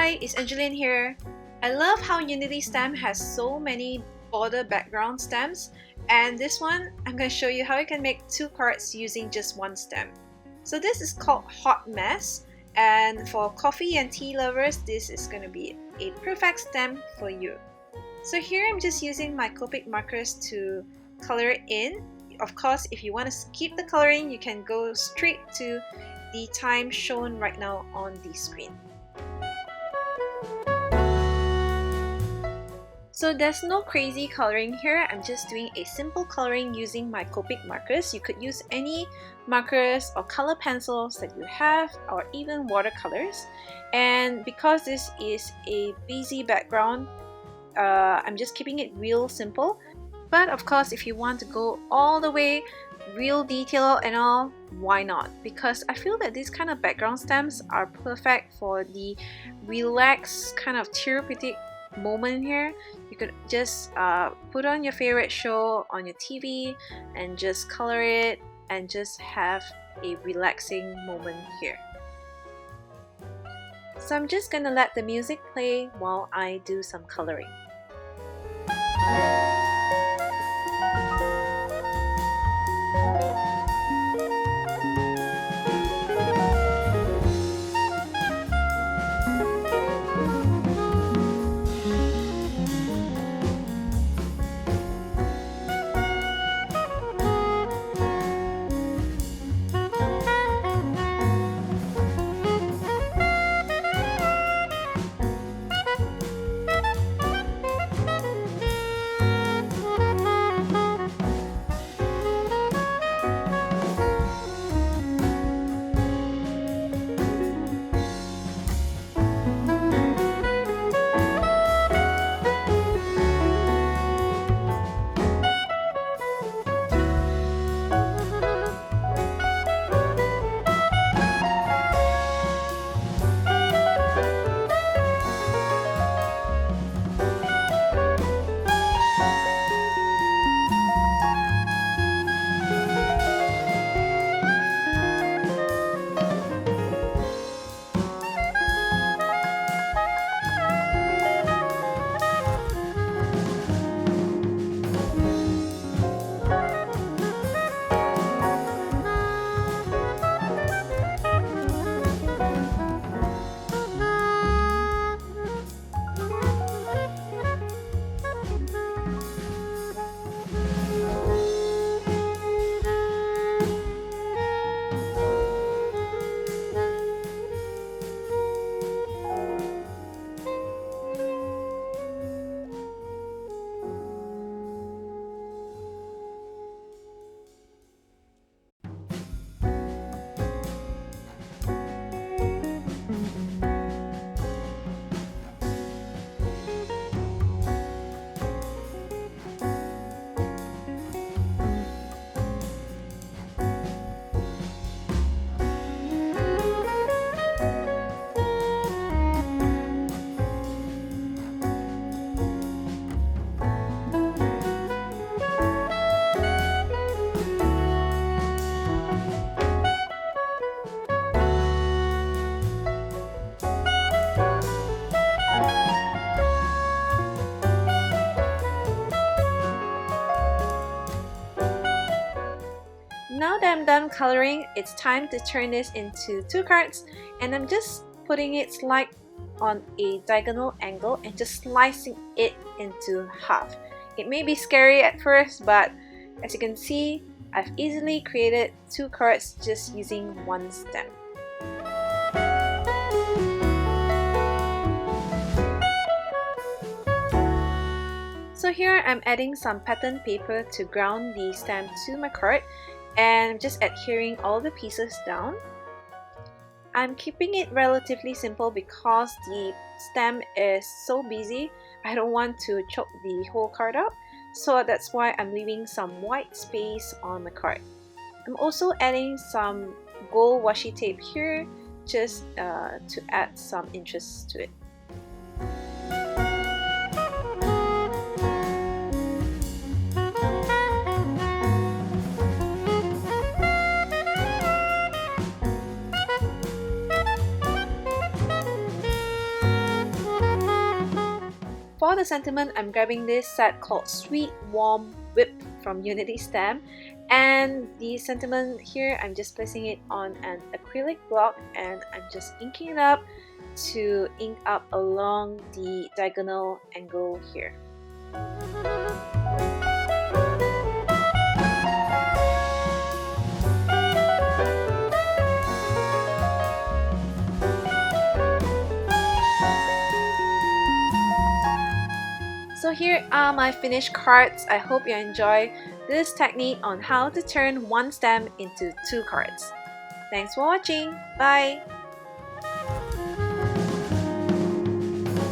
Hi, it's Angeline here. I love how Unity stamp has so many border background stamps, and this one I'm going to show you how you can make 2 cards using just one stamp. So this is called Hot Mess, and for coffee and tea lovers this is going to be a perfect stamp for you. So here I'm just using my Copic markers to color it in. Of course, if you want to skip the coloring, you can go straight to the time shown right now on the screen. So there's no crazy coloring here, I'm just doing a simple coloring using my Copic markers. You could use any markers or color pencils that you have, or even watercolors. And because this is a busy background, I'm just keeping it real simple. But of course, if you want to go all the way, real detail and all, why not? Because I feel that these kind of background stamps are perfect for the relaxed kind of therapeutic moment here. You could just put on your favorite show on your TV and just color it and just have a relaxing moment here. So I'm just gonna let the music play while I do some coloring. Now that I'm done coloring, it's time to turn this into 2 cards, and I'm just putting it on a diagonal angle and just slicing it into half. It may be scary at first, but as you can see, I've easily created 2 cards just using one stamp. So here I'm adding some pattern paper to ground the stamp to my card, and I'm just adhering all the pieces down. I'm keeping it relatively simple because the stamp is so busy. I don't want to choke the whole card out, so that's why I'm leaving some white space on my card. I'm also adding some gold washi tape here just to add some interest to it. for the sentiment, I'm grabbing this set called Sweet Warm Whip from Unity Stamp, and the sentiment here, I'm just placing it on an acrylic block and I'm just inking it up to ink up along the diagonal angle here. So here are my finished cards. I hope you enjoy this technique on how to turn one stamp into 2 cards. Thanks for watching. Bye!